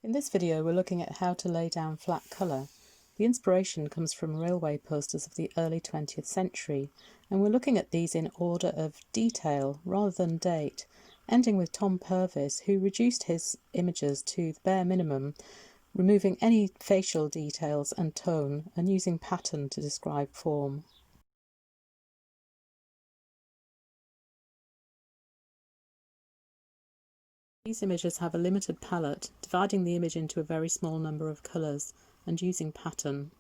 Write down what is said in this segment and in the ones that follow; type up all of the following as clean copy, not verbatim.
In this video we're looking at how to lay down flat colour. The inspiration comes from railway posters of the early 20th century, and we're looking at these in order of detail rather than date, ending with Tom Purvis, who reduced his images to the bare minimum, removing any facial details and tone, and using pattern to describe form. These images have a limited palette, dividing the image into a very small number of colours and using pattern.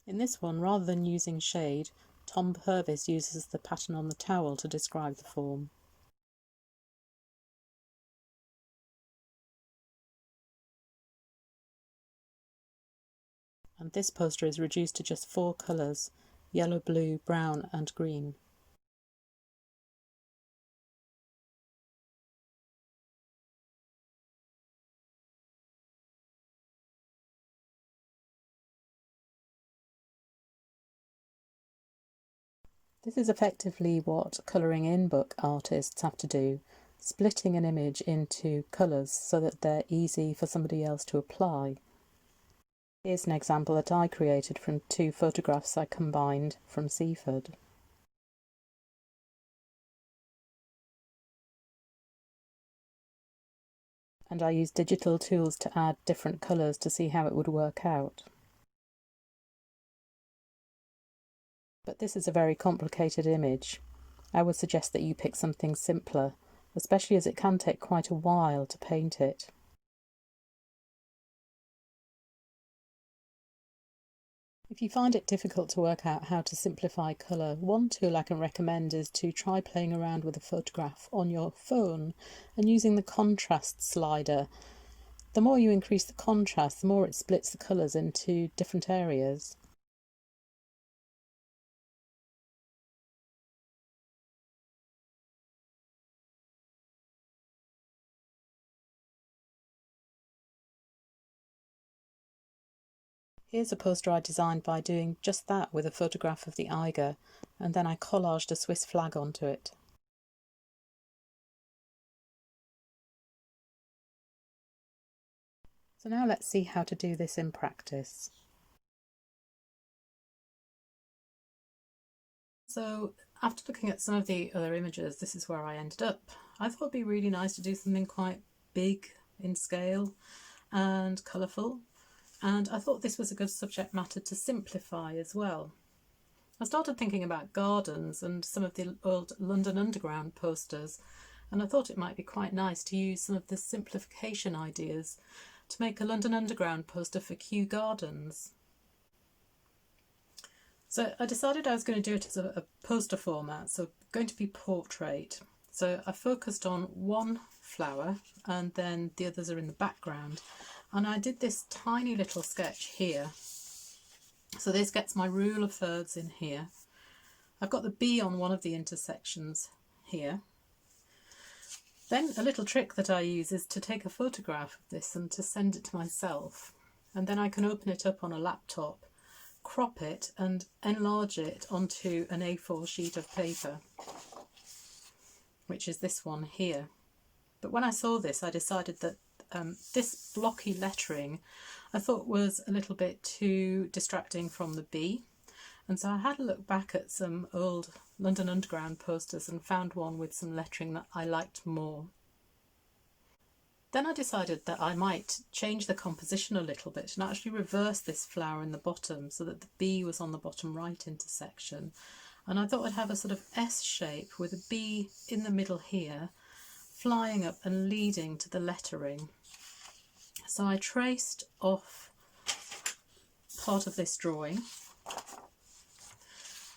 In this one, rather than using shade, Tom Purvis uses the pattern on the towel to describe the form. And this poster is reduced to just 4 colours: yellow, blue, brown and green. This is effectively what colouring in book artists have to do, splitting an image into colours so that they're easy for somebody else to apply. Here's an example that I created from 2 photographs I combined from Seaford. And I used digital tools to add different colours to see how it would work out. But this is a very complicated image. I would suggest that you pick something simpler, especially as it can take quite a while to paint it. If you find it difficult to work out how to simplify colour, one tool I can recommend is to try playing around with a photograph on your phone and using the contrast slider. The more you increase the contrast, the more it splits the colours into different areas. Here's a poster I designed by doing just that with a photograph of the Eiger, and then I collaged a Swiss flag onto it. So now let's see how to do this in practice. So after looking at some of the other images, this is where I ended up. I thought it'd be really nice to do something quite big in scale and colourful, and I thought this was a good subject matter to simplify as well. I started thinking about gardens and some of the old London Underground posters, and I thought it might be quite nice to use some of the simplification ideas to make a London Underground poster for Kew Gardens. So I decided I was going to do it as a poster format, so going to be portrait. So I focused on one flower and then the others are in the background. And I did this tiny little sketch here. So this gets my rule of thirds in here. I've got the bee on one of the intersections here. Then a little trick that I use is to take a photograph of this and to send it to myself. And then I can open it up on a laptop, crop it and enlarge it onto an A4 sheet of paper, which is this one here. But when I saw this, I decided that this blocky lettering I thought was a little bit too distracting from the bee, and so I had a look back at some old London Underground posters and found one with some lettering that I liked more. Then I decided that I might change the composition a little bit and actually reverse this flower in the bottom so that the bee was on the bottom right intersection, and I thought I'd have a sort of S shape with a bee in the middle here, flying up and leading to the lettering. So I traced off part of this drawing.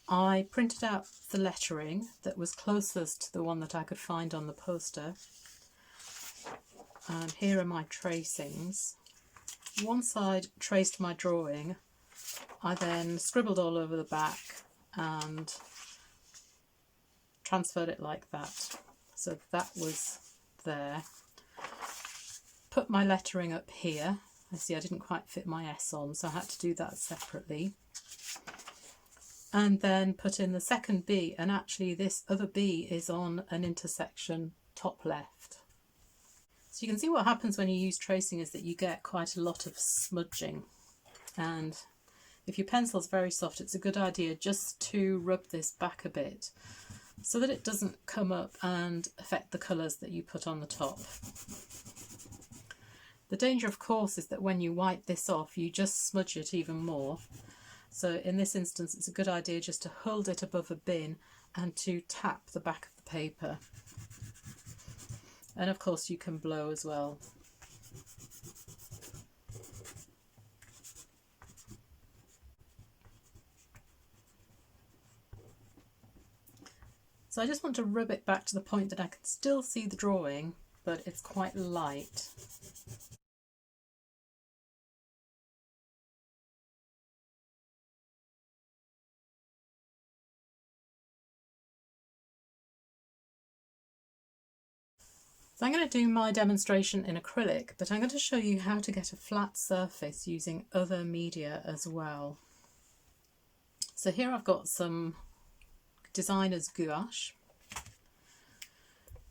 I printed out the lettering that was closest to the one that I could find on the poster. And here are my tracings. Once I'd traced my drawing, I then scribbled all over the back and transferred it like that. So that was there. Put my lettering up here. I see I didn't quite fit my S on, so I had to do that separately. And then put in the second B, and actually this other B is on an intersection top left. So you can see what happens when you use tracing is that you get quite a lot of smudging, and if your pencil's very soft, it's a good idea just to rub this back a bit so that it doesn't come up and affect the colours that you put on the top. The danger, of course, is that when you wipe this off, you just smudge it even more. So in this instance, it's a good idea just to hold it above a bin and to tap the back of the paper. And of course you can blow as well. So I just want to rub it back to the point that I can still see the drawing, but it's quite light. So I'm going to do my demonstration in acrylic, but I'm going to show you how to get a flat surface using other media as well. So here I've got some designer's gouache.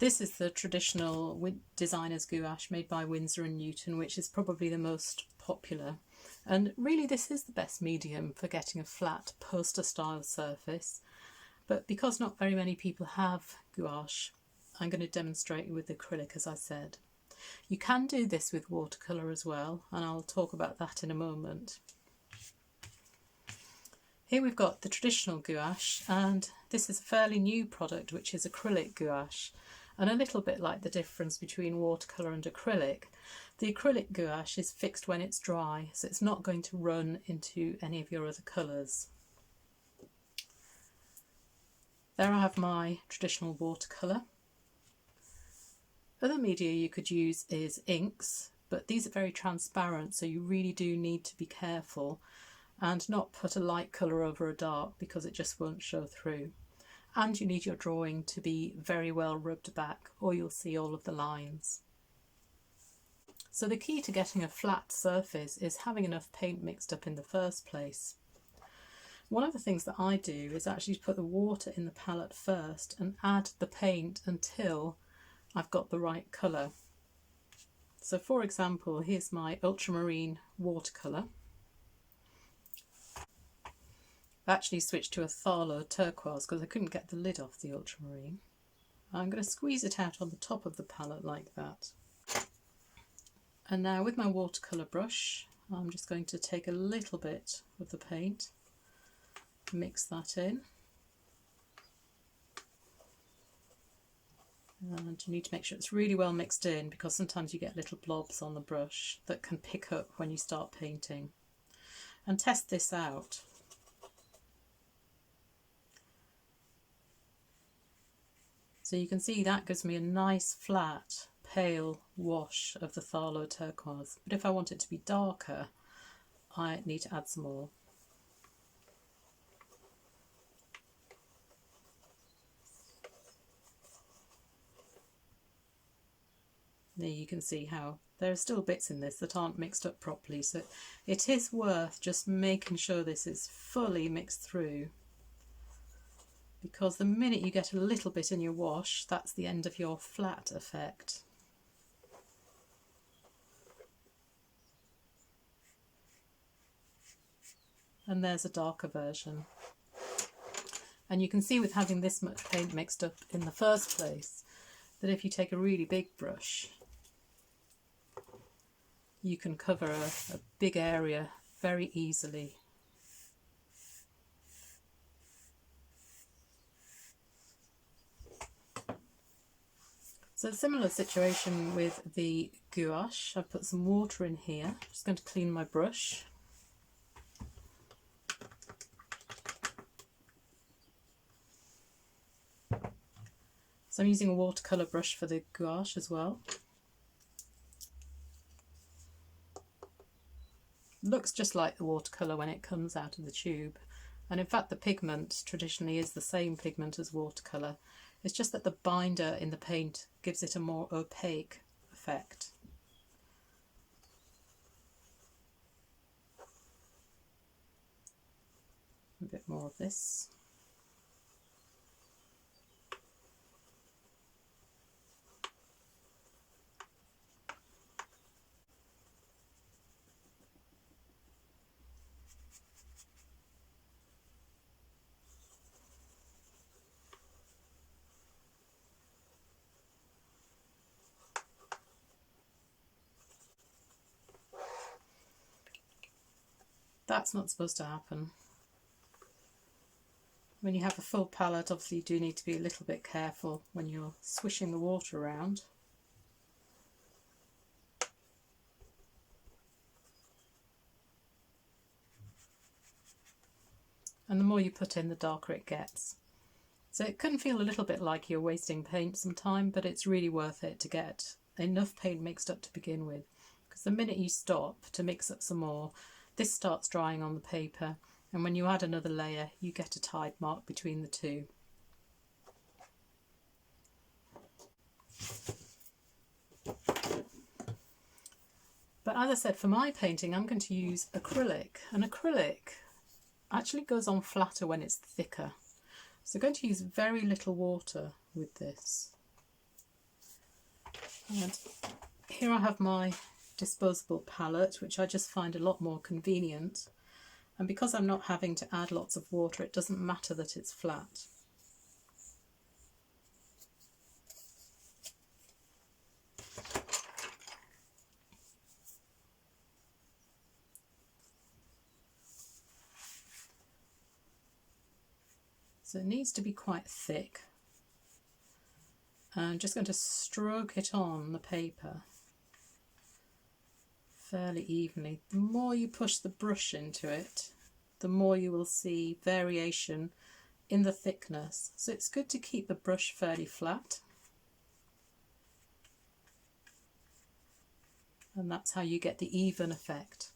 This is the traditional designer's gouache made by Winsor & Newton, which is probably the most popular. And really this is the best medium for getting a flat poster style surface. But because not very many people have gouache, I'm going to demonstrate with acrylic, as I said. You can do this with watercolour as well, and I'll talk about that in a moment. Here we've got the traditional gouache, and this is a fairly new product, which is acrylic gouache. And a little bit like the difference between watercolour and acrylic, the acrylic gouache is fixed when it's dry, so it's not going to run into any of your other colours. There I have my traditional watercolour. Other media you could use is inks, but these are very transparent, so you really do need to be careful and not put a light colour over a dark because it just won't show through. And you need your drawing to be very well rubbed back or you'll see all of the lines. So the key to getting a flat surface is having enough paint mixed up in the first place. One of the things that I do is actually put the water in the palette first and add the paint until I've got the right colour. So for example, here's my ultramarine watercolour. I actually switched to a Tharlo turquoise because I couldn't get the lid off the ultramarine. I'm going to squeeze it out on the top of the palette like that. And now with my watercolour brush, I'm just going to take a little bit of the paint, mix that in. And you need to make sure it's really well mixed in because sometimes you get little blobs on the brush that can pick up when you start painting. And test this out. So you can see that gives me a nice flat pale wash of the Tharlo turquoise, but if I want it to be darker I need to add some more. There you can see how there are still bits in this that aren't mixed up properly, so it is worth just making sure this is fully mixed through, because the minute you get a little bit in your wash, that's the end of your flat effect. And there's a darker version. And you can see with having this much paint mixed up in the first place, that if you take a really big brush, you can cover a big area very easily. So a similar situation with the gouache. I've put some water in here. I'm just going to clean my brush. So I'm using a watercolour brush for the gouache as well. Looks just like the watercolour when it comes out of the tube, and in fact the pigment traditionally is the same pigment as watercolour. It's just that the binder in the paint gives it a more opaque effect. A bit more of this. That's not supposed to happen. When you have a full palette, obviously you do need to be a little bit careful when you're swishing the water around. And the more you put in, the darker it gets. So it can feel a little bit like you're wasting paint sometime, but it's really worth it to get enough paint mixed up to begin with. Because the minute you stop to mix up some more, this starts drying on the paper, and when you add another layer you get a tide mark between the two. But as I said, for my painting I'm going to use acrylic, and acrylic actually goes on flatter when it's thicker. So I'm going to use very little water with this. And here I have my disposable palette, which I just find a lot more convenient, and because I'm not having to add lots of water, it doesn't matter that it's flat. So it needs to be quite thick. I'm just going to stroke it on the paper fairly evenly. The more you push the brush into it, the more you will see variation in the thickness. So it's good to keep the brush fairly flat. And that's how you get the even effect.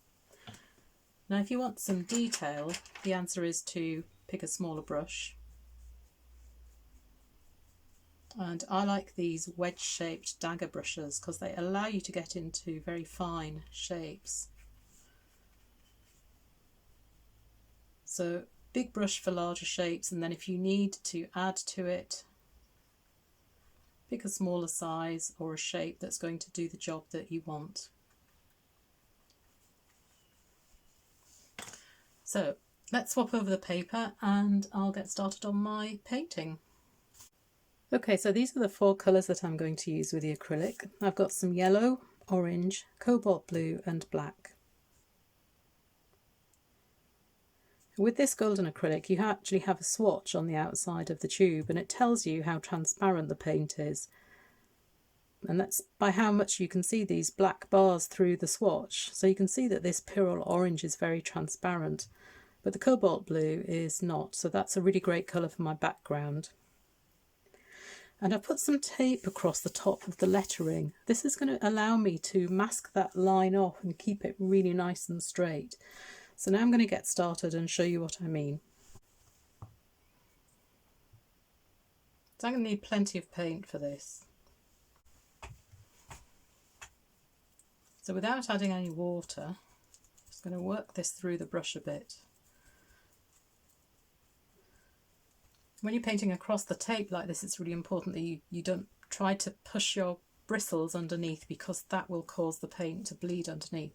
Now if you want some detail, the answer is to pick a smaller brush. And I like these wedge-shaped dagger brushes because they allow you to get into very fine shapes. So big brush for larger shapes, and then if you need to add to it, pick a smaller size or a shape that's going to do the job that you want. So let's swap over the paper and I'll get started on my painting. Okay, so these are the four colours that I'm going to use with the acrylic. I've got some yellow, orange, cobalt blue and black. With this golden acrylic you actually have a swatch on the outside of the tube, and it tells you how transparent the paint is. And that's by how much you can see these black bars through the swatch. So you can see that this Pyrrol orange is very transparent, but the cobalt blue is not. So that's a really great colour for my background. And I've put some tape across the top of the lettering. This is going to allow me to mask that line off and keep it really nice and straight. So now I'm going to get started and show you what I mean. So I'm going to need plenty of paint for this. So without adding any water, I'm just going to work this through the brush a bit. When you're painting across the tape like this, it's really important that you don't try to push your bristles underneath, because that will cause the paint to bleed underneath.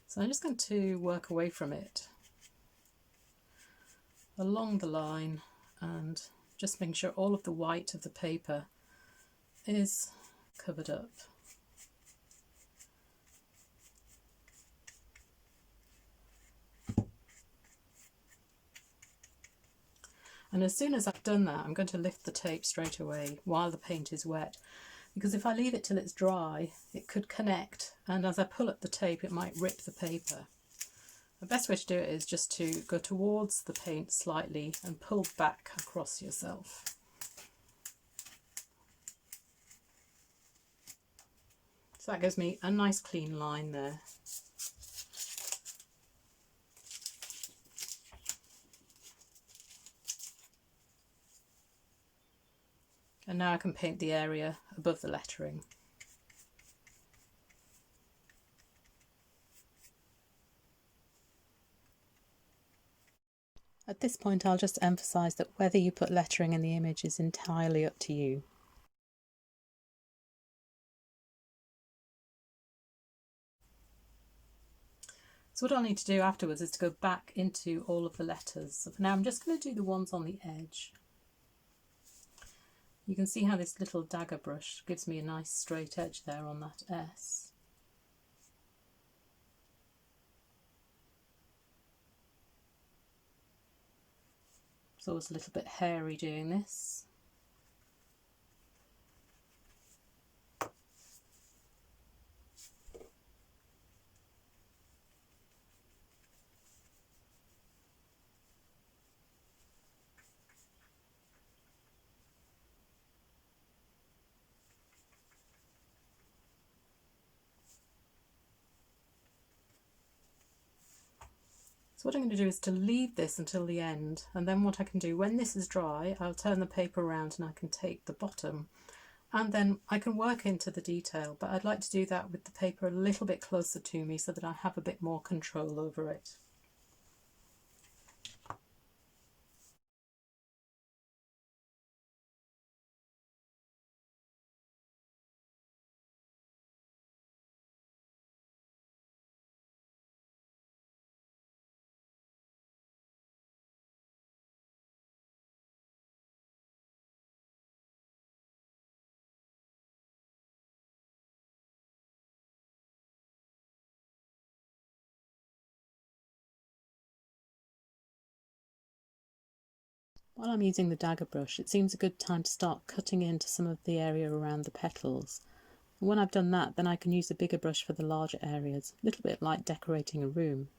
So I'm just going to work away from it along the line and just making sure all of the white of the paper is covered up. And as soon as I've done that, I'm going to lift the tape straight away while the paint is wet, because if I leave it till it's dry, it could connect, and as I pull up the tape it might rip the paper. The best way to do it is just to go towards the paint slightly and pull back across yourself. So that gives me a nice clean line there. And now I can paint the area above the lettering. At this point, I'll just emphasise that whether you put lettering in the image is entirely up to you. So what I'll need to do afterwards is to go back into all of the letters. So for now I'm just going to do the ones on the edge. You can see how this little dagger brush gives me a nice straight edge there on that S. It's always a little bit hairy doing this. So what I'm going to do is to leave this until the end, and then what I can do when this is dry, I'll turn the paper around and I can take the bottom and then I can work into the detail, but I'd like to do that with the paper a little bit closer to me so that I have a bit more control over it. While I'm using the dagger brush, it seems a good time to start cutting into some of the area around the petals. And when I've done that, then I can use a bigger brush for the larger areas, a little bit like decorating a room.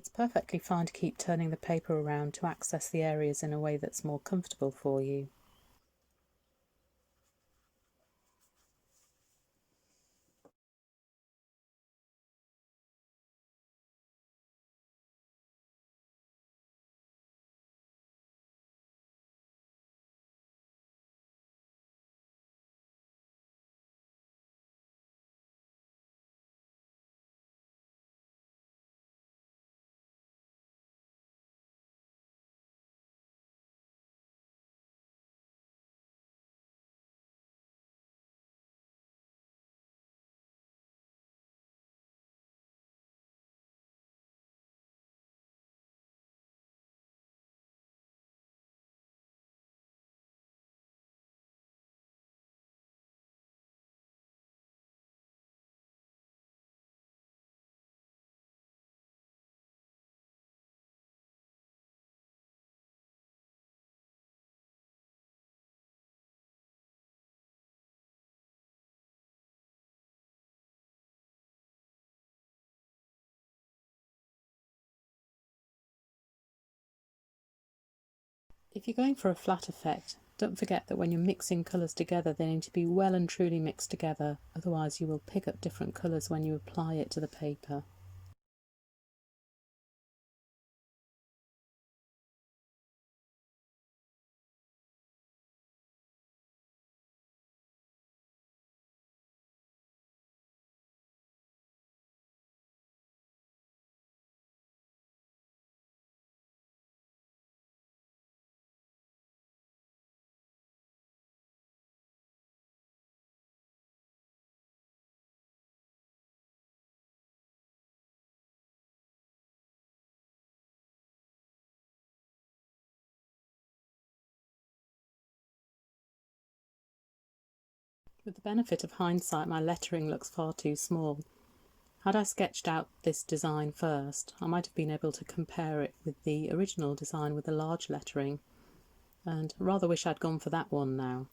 It's perfectly fine to keep turning the paper around to access the areas in a way that's more comfortable for you. If you're going for a flat effect, don't forget that when you're mixing colours together, they need to be well and truly mixed together, otherwise you will pick up different colours when you apply it to the paper. With the benefit of hindsight, my lettering looks far too small. Had I sketched out this design first, I might have been able to compare it with the original design with the large lettering, and I rather wish I'd gone for that one now.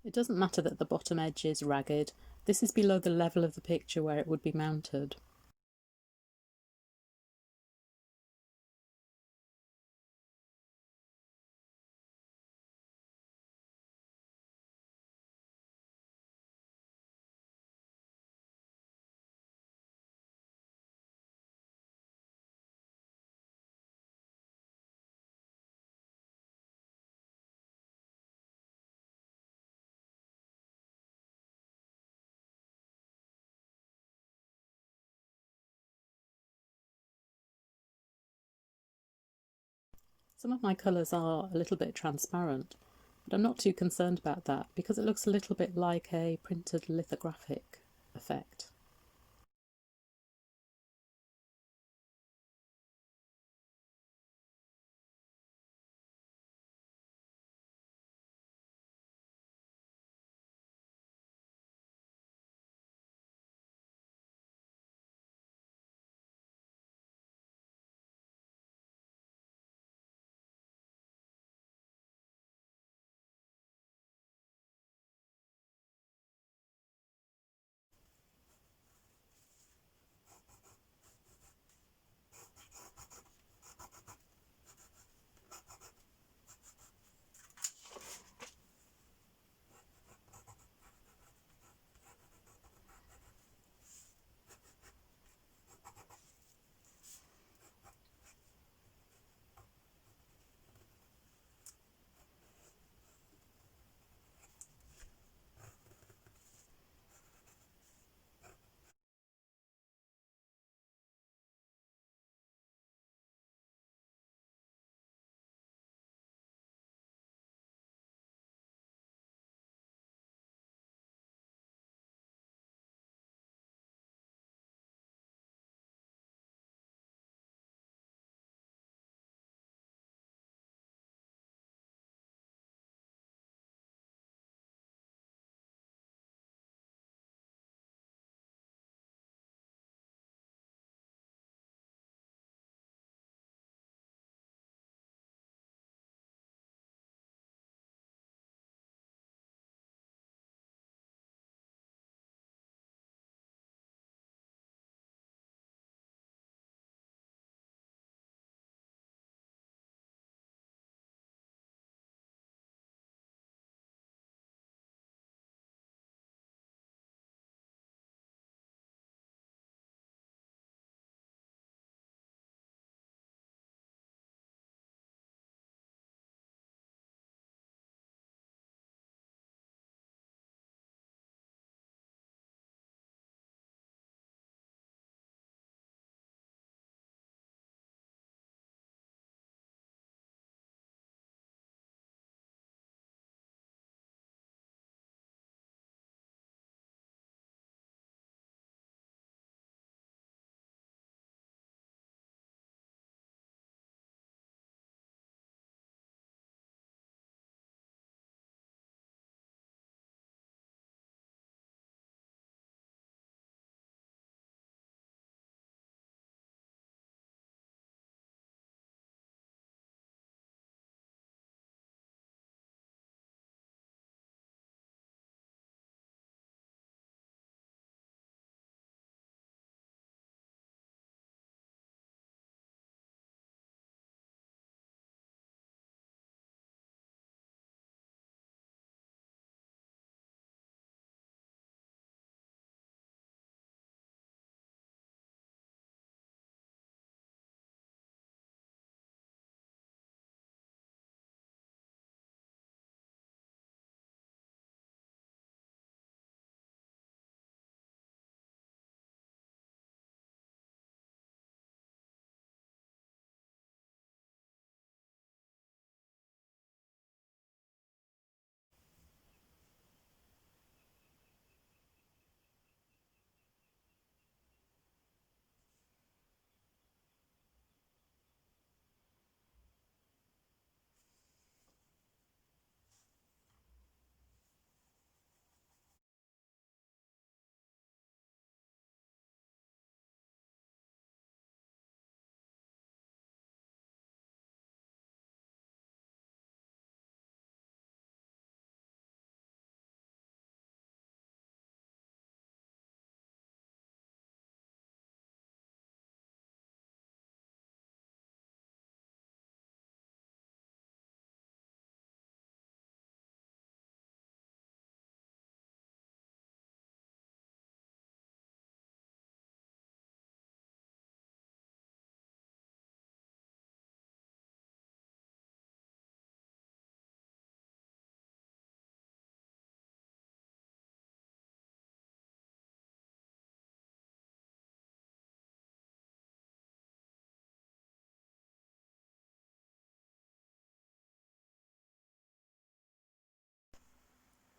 It doesn't matter that the bottom edge is ragged, this is below the level of the picture where it would be mounted. Some of my colours are a little bit transparent, but I'm not too concerned about that because it looks a little bit like a printed lithographic effect.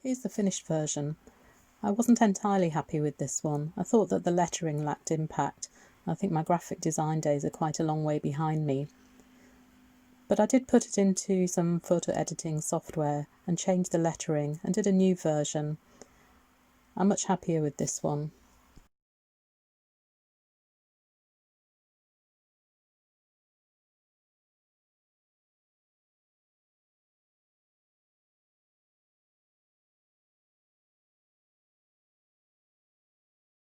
Here's the finished version. I wasn't entirely happy with this one. I thought that the lettering lacked impact. I think my graphic design days are quite a long way behind me. But I did put it into some photo editing software and changed the lettering and did a new version. I'm much happier with this one.